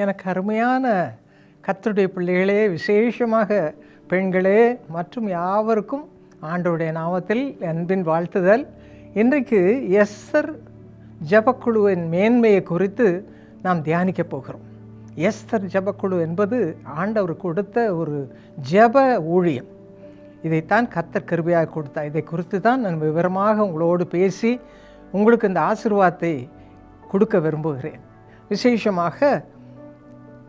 எனக்கு அருமையான கர்த்தருடைய பிள்ளைகளே, விசேஷமாக பெண்களே மற்றும் யாவருக்கும் ஆண்டவருடைய நாமத்தில் அன்பின் வாழ்த்துதல். இன்றைக்கு எஸ்தர் ஜெபக்குழுவின் மேன்மையை குறித்து நாம் தியானிக்க போகிறோம். எஸ்தர் ஜெபக்குழு என்பது ஆண்டவர் கொடுத்த ஒரு ஜெப ஊழியம். இதைத்தான் கர்த்தர் கிருபையாக கொடுத்தார். இதை குறித்து தான் நான் விவரமாக உங்களோடு பேசி உங்களுக்கு இந்த ஆசீர்வாதத்தை கொடுக்க விரும்புகிறேன். விசேஷமாக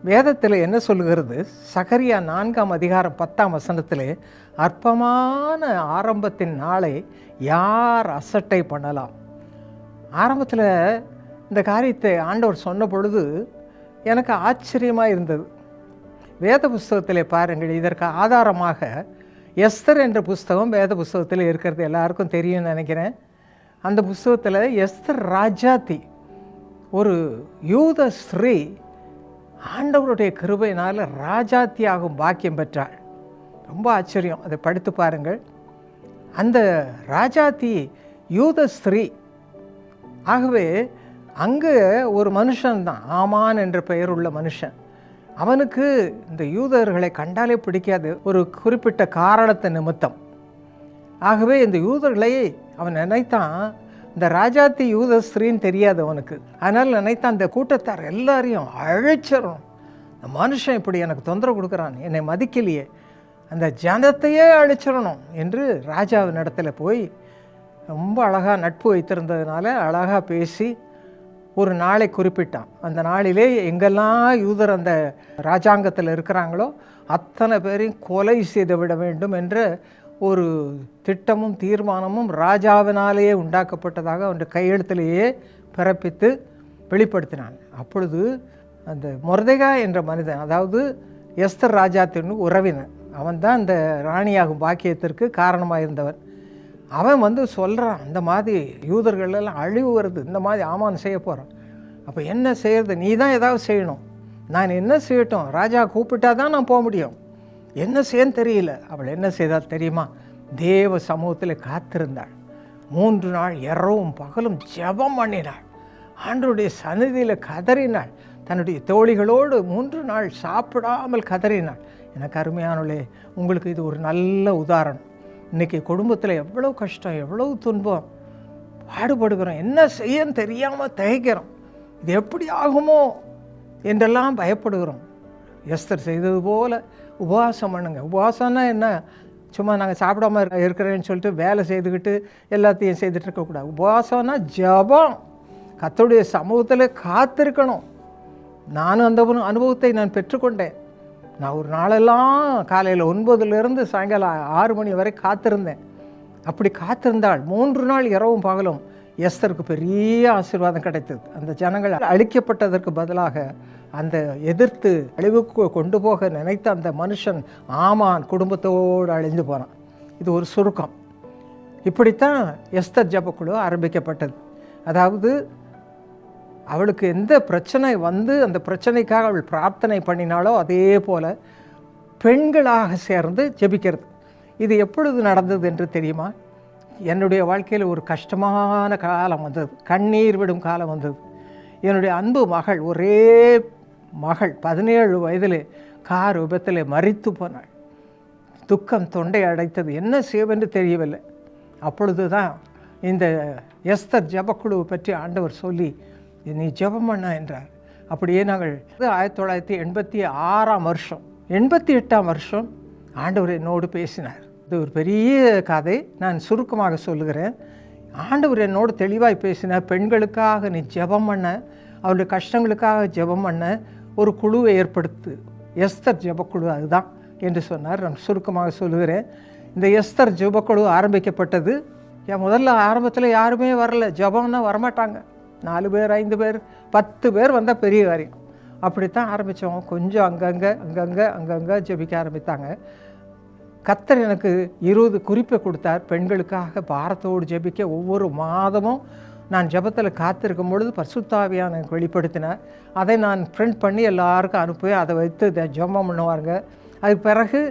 வேதத்தில் என்ன சொல்லுகிறது? சகரியா 4ஆம் அதிகாரம் 10ஆம் வசனத்தில், அற்பமான ஆரம்பத்தின் நாளை யார் அசட்டை பண்ணலாம்? ஆரம்பத்தில் இந்த காரியத்தை ஆண்டவர் சொன்ன பொழுது எனக்கு ஆச்சரியமாக இருந்தது. வேத புஸ்தகத்தில் பாருங்கள், இதற்கு ஆதாரமாக எஸ்தர் என்ற புஸ்தகம் வேத புஸ்தகத்தில் இருக்கிறது எல்லாருக்கும் தெரியும்னு நினைக்கிறேன். அந்த புஸ்தகத்தில் எஸ்தர் ராஜாத்தி, ஒரு யூத ஸ்திரீ, ஆண்டவருடைய கிருபையினால் ராஜாத்தியாகும் பாக்கியம் பெற்றாள். ரொம்ப ஆச்சரியம். அதை படித்து பாருங்கள். அந்த ராஜாத்தி யூத ஸ்திரீ. ஆகவே அங்கே ஒரு மனுஷன் தான், ஆமான் என்ற பெயர் உள்ள மனுஷன். அவனுக்கு இந்த யூதர்களை கண்டாலே பிடிக்காது, ஒரு குறிப்பிட்ட காரணத்தை நிமித்தம். ஆகவே இந்த யூதர்களை அவன் நினைத்தான், இந்த ராஜாத்தி யூத ஸ்திரீன்னு தெரியாது அவனுக்கு. அதனால் நினைத்தான், இந்த கூட்டத்தார் எல்லாரையும் அழைச்சிடணும். இந்த மனுஷன் இப்படி எனக்கு தொந்தரவு கொடுக்குறான், என்னை மதிக்கலையே, அந்த ஜனத்தையே அழிச்சிடணும் என்று ராஜாவின் இடத்துல போய் ரொம்ப அழகாக நட்பு வைத்திருந்ததுனால அழகாக பேசி ஒரு நாளை குறிப்பிட்டான். அந்த நாளிலே எங்கெல்லாம் யூதர் அந்த ராஜாங்கத்தில் இருக்கிறாங்களோ அத்தனை பேரையும் கொலை செய்து விட வேண்டும் என்ற ஒரு திட்டமும் தீர்மானமும் ராஜாவினாலேயே உண்டாக்கப்பட்டதாக அவனுடைய கையெழுத்திலேயே பிறப்பித்து வெளிப்படுத்தினான். அப்பொழுது அந்த மொர்தெகாய் என்ற மனிதன், அதாவது எஸ்தர் ராஜாத்தின் உறவினன், அவன் தான் இந்த ராணியாகும் பாக்கியத்திற்கு காரணமாக இருந்தவன். அவன் சொல்கிறான், இந்த மாதிரி யூதர்களெல்லாம் அழிவு வருது, இந்த மாதிரி ஆமான் செய்ய போகிறான். அப்போ என்ன செய்யறது? நீ தான் ஏதாவது செய்யணும். நான் என்ன செய்யட்டும்? ராஜா கூப்பிட்டா தான் நான் போக முடியும். என்ன செய்யன்னு தெரியல. அவள் என்ன செய்தால் தெரியுமா? தேவ சமூகத்தில் காத்திருந்தாள். 3 நாள் இரவும் பகலும் ஜெபம் பண்ணினாள். ஆண்டவருடைய சந்நிதியில் கதறினாள். தன்னுடைய தோழிகளோடு 3 நாள் சாப்பிடாமல் கதறினாள். எனக்கு அருமையானவளே, உங்களுக்கு இது ஒரு நல்ல உதாரணம். இன்றைக்கி குடும்பத்தில் எவ்வளோ கஷ்டம், எவ்வளோ துன்பம், பாடுபடுகிறோம், என்ன செய்யன்னு தெரியாமல் தயக்கிறோம், இது எப்படி ஆகுமோ என்றெல்லாம் பயப்படுகிறோம். எஸ்தர் செய்தது போல் உபவாசம் பண்ணுங்க. உபவாசம்னா என்ன? சும்மா நாங்கள் சாப்பிடாம இருக்கிறேன்னு சொல்லிட்டு வேலை செய்துக்கிட்டு எல்லாத்தையும் செய்துட்டு இருக்கக்கூடாது. உபவாசம்னா ஜெபம், கர்த்தருடைய சமூகத்தில் காத்திருக்கணும். நானும் அந்த அனுபவத்தை நான் பெற்றுக்கொண்டேன். நான் ஒரு நாளெல்லாம் காலையில் 9லேருந்து சாயங்காலம் 6 மணி வரை காத்திருந்தேன். அப்படி காத்திருந்தாள். 3 நாள் இரவும் பகலும். எஸ்தருக்கு பெரிய ஆசீர்வாதம் கிடைத்தது. அந்த ஜனங்கள் அழிக்கப்பட்டதற்கு பதிலாக அந்த எதிர்த்து அழிவுக்கு கொண்டு போக நினைத்த அந்த மனுஷன் ஆமான் குடும்பத்தோடு அழிந்து போனான். இது ஒரு சுருக்கம். இப்படித்தான் எஸ்தர் ஜெபக்குழு ஆரம்பிக்கப்பட்டது. அதாவது அவளுக்கு எந்த பிரச்சனை அந்த பிரச்சனைக்காக அவள் பிரார்த்தனை பண்ணினாலோ அதே போல் பெண்களாக சேர்ந்து ஜெபிக்கிறது. இது எப்பொழுது நடந்தது என்று தெரியுமா? என்னுடைய வாழ்க்கையில் ஒரு கஷ்டமான காலம் வந்தது, கண்ணீர் விடும் காலம் வந்தது. என்னுடைய அன்பு மகள், ஒரே மகள், 17 வயதில் கார் விபத்தில் மரித்து போனாள். துக்கம் தொண்டை அடைத்தது, என்ன செய்வென்று தெரியவில்லை. அப்பொழுது தான் இந்த எஸ்தர் ஜெபக்குழுவை பற்றி ஆண்டவர் சொல்லி, நீ ஜெபம் பண்ண என்றார். அப்படியே நாங்கள் 1986ஆம் வருஷம் 88ஆம் வருஷம் ஆண்டவர் என்னோடு பேசினார். இது ஒரு பெரிய கதை, நான் சுருக்கமாக சொல்லுகிறேன். ஆண்டவர் என்னோடு தெளிவாய் பேசினார். பெண்களுக்காக நீ ஜெபம் பண்ண, அவருடைய கஷ்டங்களுக்காக ஜெபம் பண்ண ஒரு குழுவை ஏற்படுத்து, எஸ்தர் ஜெபக்குழு அதுதான் என்று சொன்னார். நான் சுருக்கமாக சொல்லுகிறேன். இந்த எஸ்தர் ஜெபக்குழு ஆரம்பிக்கப்பட்டது. முதல்ல ஆரம்பத்தில் யாருமே வரல, ஜெபம்னா வரமாட்டாங்க. 4 பேர் 5 பேர் 10 பேர் வந்தால் பெரிய காரியம். அப்படித்தான் ஆரம்பித்தோம். கொஞ்சம் அங்கங்கே ஜெபிக்க ஆரம்பித்தாங்க. கர்த்தர் எனக்கு 20 குறிப்பை கொடுத்தார். பெண்களுக்காக பாரத்தோடு ஜெபிக்க ஒவ்வொரு மாதமும் நான் ஜெபத்தில் காத்திருக்கும் பொழுது பரிசுத்த ஆவியானவர் எனக்கு வெளிப்படுத்தினார். அதை நான் பிரிண்ட் பண்ணி எல்லாருக்கும் அனுப்புவேன். அதை வைத்து ஜெபம் பண்ணுவாங்க. அதுக்கு பிறகு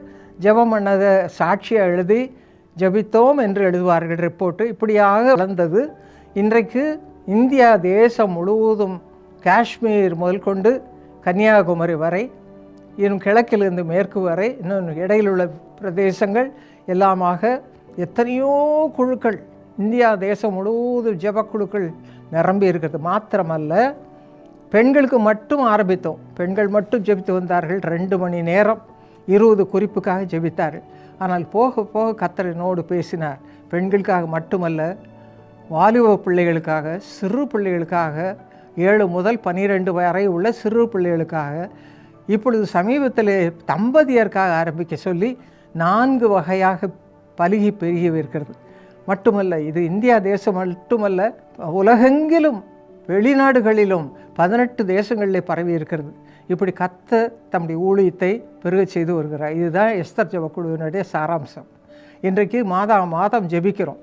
ஜெபம் பண்ணதை சாட்சியாக எழுதி ஜெபித்தோம் என்று எழுதுவார்கள் ரிப்போர்ட்டு. இப்படியாக வளர்ந்தது. இன்றைக்கு இந்தியா தேசம் முழுவதும் காஷ்மீர் முதல் கொண்டு கன்னியாகுமரி வரை, இன்னும் கிழக்கிலிருந்து மேற்கு வரை, இன்னும் இடையில் உள்ள பிரதேசங்கள் எல்லாமாக எத்தனையோ குழுக்கள், இந்தியா தேசம் முழுவதும் ஜெபக்குழுக்கள் நிரம்பி இருக்கிறது. மாத்திரமல்ல, பெண்களுக்கு மட்டும் ஆரம்பித்தோம். பெண்கள் மட்டும் ஜெபித்து வந்தார்கள். 2 மணி நேரம் 20 குறிப்புக்காக ஜெபித்தார்கள். ஆனால் போக போக கர்த்தர் என்னோடு பேசினார். பெண்களுக்காக மட்டுமல்ல, வாலிப பிள்ளைகளுக்காக, சிறு பிள்ளைகளுக்காக, 7 முதல் 12 வரை உள்ள சிறு பிள்ளைகளுக்காக, இப்பொழுது சமீபத்தில் தம்பதியருக்காக ஆரம்பிக்க சொல்லி 4 வகையாக பலுகி பெருகி இருக்கிறது. மட்டுமல்ல, இது இந்தியா தேசம் மட்டுமல்ல, உலகெங்கிலும் வெளிநாடுகளிலும் 18 தேசங்களிலே பரவி இருக்கிறது. இப்படி கர்த்தர் தம்முடைய ஊழியத்தை பெருக செய்து வருகிறார். இதுதான் எஸ்தர் ஜெபக்குழுவினுடைய சாராம்சம். இன்றைக்கு மாதம் ஜெபிக்கிறோம்.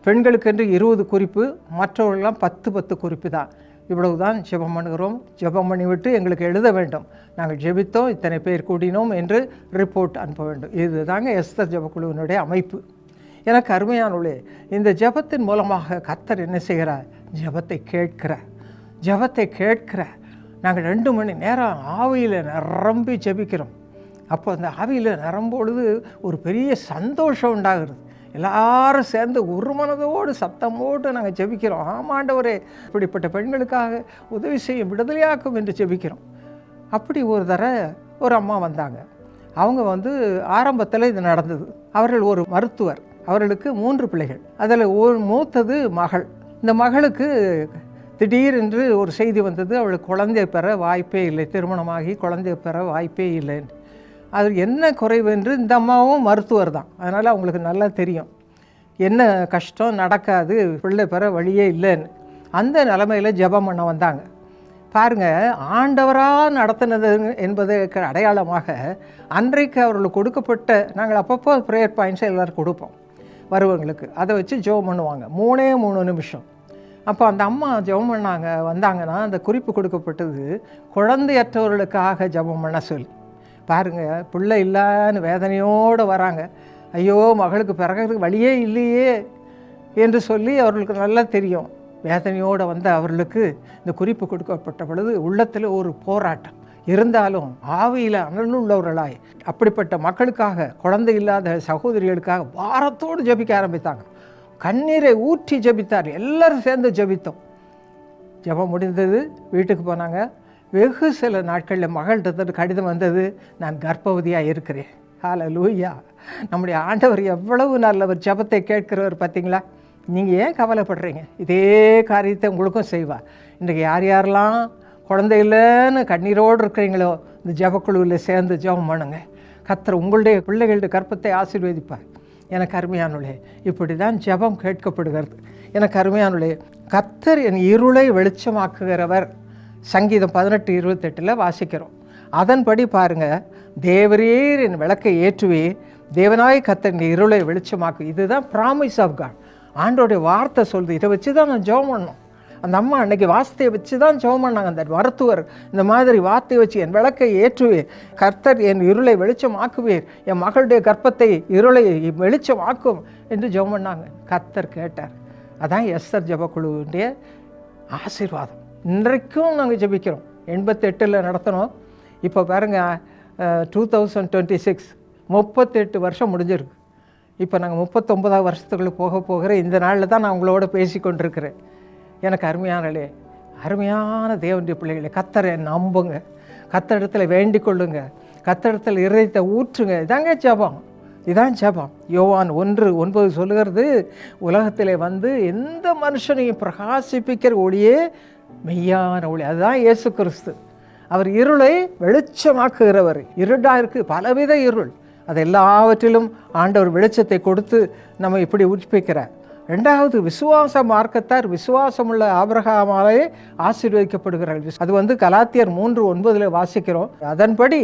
பெண்களுக்கென்று 20 குறிப்பு, மற்றவர்களெல்லாம் 10 குறிப்பு தான். இவ்வளவு தான் ஜெபம் பண்ணுகிறோம். ஜெபம் பண்ணிவிட்டு எங்களுக்கு எழுத வேண்டும், நாங்கள் ஜெபித்தோம், இத்தனை பேர் கூடினோம் என்று ரிப்போர்ட் அனுப்ப வேண்டும். இது தாங்க எஸ்தர் ஜெபக்குழுவினுடைய அமைப்பு. எனக்கு அருமையானவர்களே, இந்த ஜெபத்தின் மூலமாக கர்த்தர் என்ன செய்கிறார்? ஜெபத்தை கேட்கிறார். நாங்கள் 2 மணி நேரம் ஆவியில் நிரம்பி ஜெபிக்கிறோம். அப்போ அந்த ஆவியில் நிரம்பொழுது ஒரு பெரிய சந்தோஷம் உண்டாகிறது. எல்லாரும் சேர்ந்து ஒரு மனதோடு சத்தம் போட்டு நாங்கள் ஜெபிக்கிறோம். ஆமாண்டவரே, இப்படிப்பட்ட பெண்களுக்காக உதவி செய்யும், விடுதலையாக்கும் என்று ஜெபிக்கிறோம். அப்படி ஒரு அம்மா வந்தாங்க. அவங்க ஆரம்பத்தில் இது நடந்தது. அவர்கள் ஒரு மருத்துவர். அவர்களுக்கு 3 பிள்ளைகள். அதில் மூத்தது மகள். இந்த மகளுக்கு திடீரென்று ஒரு செய்தி வந்தது, அவளுக்கு குழந்தை பெற வாய்ப்பே இல்லை, திருமணமாகி குழந்தை பெற வாய்ப்பே இல்லைன்னு. அது என்ன குறைவு என்று, இந்த அம்மாவும் மருத்துவர் தான், அதனால் அவங்களுக்கு நல்லா தெரியும் என்ன கஷ்டம், நடக்காது, பிள்ளை பெற வழியே இல்லைன்னு. அந்த நிலைமையில் ஜெபம் பண்ண வந்தாங்க. பாருங்கள், ஆண்டவராக நடத்தினது என்பதற்கு அடையாளமாக அன்றைக்கு அவர்களுக்கு கொடுக்கப்பட்ட, நாங்கள் அப்பப்போ ப்ரேயர் பாயிண்ட்ஸை எல்லோரும் கொடுப்போம் வருவங்களுக்கு, அதை வச்சு ஜெபம் பண்ணுவாங்க 3 நிமிஷம். அப்போ அந்த அம்மா ஜெபம் வந்தாங்கன்னா அந்த குறிப்பு கொடுக்கப்பட்டது, குழந்தையற்றவர்களுக்காக ஜெபம் பண்ண சொல்லி. பாருங்கள், பிள்ளை இல்லைன்னு வேதனையோடு வராங்க. ஐயோ, மகளுக்கு பிறகு வழியே இல்லையே என்று சொல்லி அவர்களுக்கு நல்லா தெரியும். வேதனையோடு வந்த அவர்களுக்கு இந்த குறிப்பு கொடுக்கப்பட்ட பொழுது உள்ளத்தில் ஒரு போராட்டம் இருந்தாலும் ஆவியில் அனலுள்ளவர்களாய் அப்படிப்பட்ட மக்களுக்காக, குழந்தை இல்லாத சகோதரிகளுக்காக வாரத்தோடு ஜெபிக்க ஆரம்பித்தாங்க. கண்ணீரை ஊற்றி ஜெபித்தார். எல்லோரும் சேர்ந்து ஜெபித்தோம். ஜெபம் முடிந்தது, வீட்டுக்கு போனாங்க. வெகு சில நாட்களில் மகள்கிட்ட கடிதம் வந்தது, நான் கர்ப்பவதியாக இருக்கிறேன். ஹல்லேலூயா! நம்முடைய ஆண்டவர் எவ்வளவு நல்லவர், ஜெபத்தை கேட்கிறவர். பார்த்தீங்களா? நீங்கள் ஏன் கவலைப்படுறீங்க? இதே காரியத்தை உங்களுக்கும் செய்வார். இன்றைக்கு யாரெல்லாம் குழந்தை இல்லைன்னு கண்ணீரோடு இருக்கிறீங்களோ, இந்த ஜெபக்குழுவில் சேர்ந்து ஜெபம் பண்ணுங்க. கர்த்தர் உங்களுடைய பிள்ளைகளுடைய கர்ப்பத்தை ஆசீர்வதிப்பார். எனக்கு அருமையானவளே, இப்படி தான் ஜெபம் கேட்கப்படுகிறது. எனக்கு அருமையானவளே, கர்த்தர் என் இருளை வெளிச்சமாக்குகிறவர். சங்கீதம் 18:28 வாசிக்கிறோம். அதன்படி பாருங்கள், தேவரீர் என் விளக்கை ஏற்றுவீர், தேவனாய் கர்த்தர் என் இருளை வெளிச்சமாக்கு. இதுதான் ப்ராமிஸ் ஆஃப் காட். ஆண்டோடைய வார்த்தை சொல்லுது. இதை வச்சு தான் நான் ஜெபம் பண்ணோம். அந்த அம்மா அன்றைக்கி வார்த்தையை வச்சு தான் ஜெபம் பண்ணாங்க. அந்த மருத்துவர் இந்த மாதிரி வார்த்தையை வச்சு, என் விளக்கை ஏற்றுவீர், கர்த்தர் என் இருளை வெளிச்சமாக்குவீர், என் மகளுடைய கர்ப்பத்தை இருளை வெளிச்சமாக்கும் என்று ஜெபம் பண்ணாங்க. கர்த்தர் கேட்டார். அதான் எஸ்தர் ஜெபக்குழுவுடைய ஆசீர்வாதம். இன்றைக்கும் நாங்கள் ஜெபிக்கிறோம். 88 நடத்தினோம். இப்போ பாருங்கள், 2026 38 வருஷம் முடிஞ்சிருக்கு. இப்போ நாங்கள் 39ஆவது வருஷத்துக்குள்ளே போகிற இந்த நாளில் தான் நான் உங்களோட பேசி கொண்டிருக்கிறேன். எனக்கு அருமையான தேவனுடைய பிள்ளைகளை, கர்த்தரை நம்புங்க, கர்த்தரிடத்தில் வேண்டிக் கொள்ளுங்க, கர்த்தரிடத்தில் இதயத்தை ஊற்றுங்க. இதாங்க ஜெபம், இதான் ஜெபம். யோவான் 1:9 சொல்லுகிறது, உலகத்தில் எந்த மனுஷனையும் பிரகாசிப்பிக்கிற ஒளியே மெய்யான ஒளி. அதுதான் இயேசு கிறிஸ்து. அவர் இருளை வெளிச்சமாக்குகிறவர். இருடாக இருக்குது, பலவித இருள், அது எல்லாவற்றிலும் ஆண்டவர் வெளிச்சத்தை கொடுத்து நம்ம இப்படி உயிர்ப்பிக்கிறார். 2வது, விசுவாச மார்க்கத்தார் விசுவாசமுள்ள ஆபிரகாமாலே ஆசீர்வதிக்கப்படுகிறார்கள். அது கலாத்தியர் 3:9 வாசிக்கிறோம். அதன்படி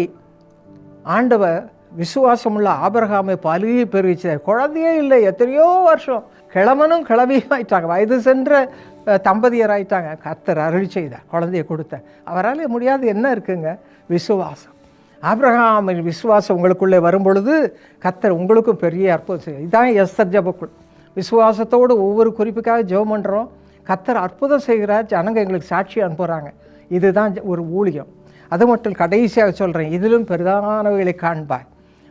ஆண்டவர் விசுவாசமுள்ள ஆபிரகாமை பலுகி பெருகிச்சார். குழந்தையே இல்லை, எத்தனையோ வருஷம் கிழவனும் கிழவியும் ஆயிட்டாங்க, வயது சென்ற தம்பதியர் ஆயிட்டாங்க. கர்த்தர் அருள் செய்தார், குழந்தையை கொடுத்தார். அவரால் முடியாது என்ன இருக்குங்க? விசுவாசம். ஆபிரகாமின் விசுவாசம் உங்களுக்குள்ளே வரும்பொழுது கர்த்தர் உங்களுக்கும் பெரிய அற்புதம் செய்யும். இதுதான் எஸ்தர் ஜெபக்குழு. விசுவாசத்தோடு ஒவ்வொரு குறிப்புக்காக ஜெபம் பண்ணுறோம். கர்த்தர் அற்புதம் செய்கிறார். ஜனங்க எங்களுக்கு சாட்சி அனுப்புகிறாங்க. இதுதான் ஒரு ஊழியம். அது மட்டும் கடைசியாக சொல்கிறேன், இதிலும் பெரிதானவைகளை காண்பாய்.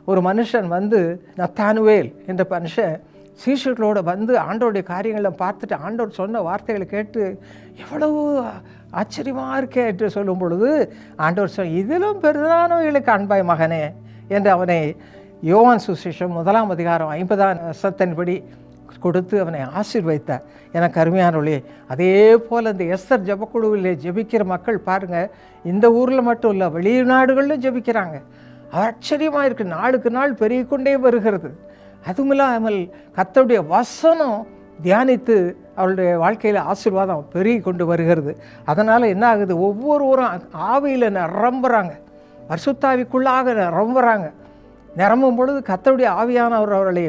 ஒரு மனுஷன் வந்து நத்தானுவேல் என்ற மனுஷன் சீஷர்களோடு வந்து ஆண்டோடைய காரியங்களை பார்த்துட்டு ஆண்டோர் சொன்ன வார்த்தைகளை கேட்டு எவ்வளவு ஆச்சரியமாக இருக்கே என்று சொல்லும் பொழுது ஆண்டவர் இதிலும் பெரிதானவைகளை காண்பாய் மகனே என்று அவனை யோவான் சுவிசேஷம் 1ஆம் அதிகாரம் 50ஆம் வசனத்தின்படி கொடுத்து அவனை ஆசீர்வதித்தார். எனக்கு அருமையானவர்களே, அதே போல் இந்த எஸ்தர் ஜெபக்குழுவில் ஜெபிக்கிற மக்கள் பாருங்கள், இந்த ஊரில் மட்டும் இல்லை, வெளிநாடுகளிலும் ஜெபிக்கிறாங்க. ஆச்சரியமாக இருக்குது, நாளுக்கு நாள் பெருகிக்கொண்டே வருகிறது. அதுவும் இல்லாமல் கர்த்தருடைய வசனம் தியானித்து அவருடைய வாழ்க்கையில் ஆசீர்வாதம் பெருகி கொண்டு வருகிறது. அதனால் என்ன ஆகுது, ஒவ்வொருவரும் ஆவியில் நிரம்புறாங்க, பரிசுத்தாவிக்குள்ளாக நிரம்புறாங்க. நிரம்பும் பொழுது கர்த்தருடைய ஆவியானவர் அவர்களை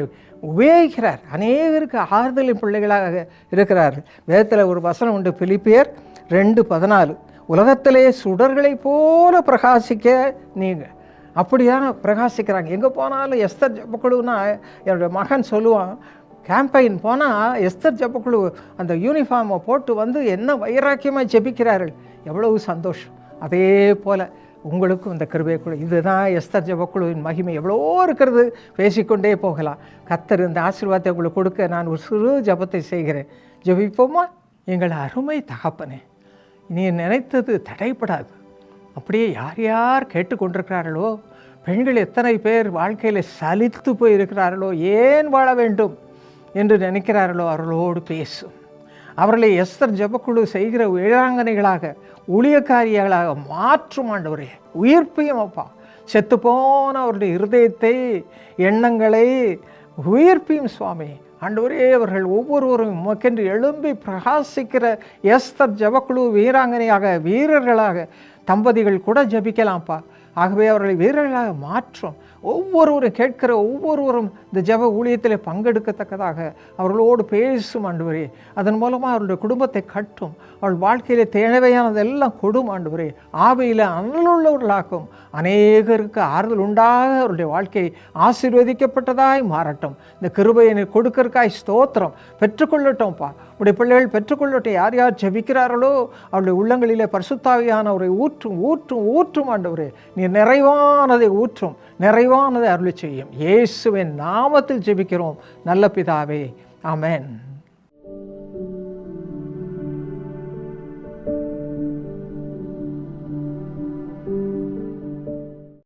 உபயோகிக்கிறார். அநேகருக்கு ஆறுதலின் பிள்ளைகளாக இருக்கிறார்கள். வேதத்தில் ஒரு வசனம் உண்டு, பிலிப்பியர் 2:14, உலகத்திலே சுடர்களை போல பிரகாசிக்க நீங்கள் அப்படியான பிரகாசிக்கிறாங்க. எங்கே போனாலும் எஸ்தர் ஜெபக்குழுன்னா என்னுடைய மகன் சொல்லுவான், கேம்பெயின் போனால் எஸ்தர் ஜெபக்குழு அந்த யூனிஃபார்மை போட்டு வந்து என்ன வைராக்கியமாக ஜெபிக்கிறார்கள், எவ்வளவு சந்தோஷம். அதே போல் உங்களுக்கும் இந்த கிருபை கூட, இதுதான் எஸ்தர் ஜெபக்குழுவின் மகிமை. எவ்வளோ இருக்கிறது, பேசிக்கொண்டே போகலாம். கர்த்தர் இந்த ஆசீர்வாதத்தை உங்களுக்கு கொடுக்க நான் ஒரு சிறு ஜெபத்தை செய்கிறேன். ஜெபிப்போமா? எங்கள் அருமை தகப்பனே, நீ நினைத்தது தடைப்படாது. அப்படியே யார் யார் கேட்டுக்கொண்டிருக்கிறார்களோ, பெண்கள் எத்தனை பேர் வாழ்க்கையில் சலித்து போயிருக்கிறார்களோ, ஏன் வாழ வேண்டும் என்று நினைக்கிறார்களோ, அவர்களோடு பேசும். அவர்களை எஸ்தர் ஜெபக்குழு செய்கிற வீராங்கனைகளாக, ஊழியக்காரிகளாக மாற்றும் ஆண்டவரே. உயிர்ப்பையும் அப்பா, செத்துப்போன அவருடைய இருதயத்தை, எண்ணங்களை உயிர்ப்பையும் சுவாமி. ஆண்டவரே, அவர்கள் ஒவ்வொருவரும் உமக்கென்று எழும்பி பிரகாசிக்கிற எஸ்தர் ஜெபக்குழு வீராங்கனையாக, வீரர்களாக, தம்பதிகள் கூட ஜெபிக்கலாம்ப்பா. ஆகவே அவர்களை வீரர்களாக மாற்றும். ஒவ்வொருவரும் கேட்கிற ஒவ்வொருவரும் இந்த ஜெப ஊழியத்தில் பங்கெடுக்கத்தக்கதாக அவர்களோடு பேசும் ஆண்டவரே. அதன் மூலமாக அவருடைய குடும்பத்தை கட்டும். அவள் வாழ்க்கையில் தேவையானதெல்லாம் கொடும் ஆண்டவரே. ஆவியில் அனலுள்ளவர்களாக்கும். அநேகருக்கு ஆறுதல் உண்டாக அவருடைய வாழ்க்கை ஆசீர்வதிக்கப்பட்டதாய் மாறட்டும். இந்த கிருபையை கொடுக்கறக்காய் ஸ்தோத்திரம். பெற்றுக்கொள்ளட்டோம்ப்பா, உடைய பிள்ளைகள் பெற்றுக்கொள்ளட்டும். யார் யார் ஜெபிக்கிறார்களோ அவருடைய உள்ளங்களிலே பரிசுத்தாவியானவரை ஊற்றும் ஊற்றும் ஊற்றும் ஆண்டவரே. நீர் நிறைவானதை ஊற்றும், நிறைவானதை அருளி செய்யும். இயேசுவின் நாமத்தில் ஜெபிக்கிறோம் நல்ல பிதாவே, ஆமென்.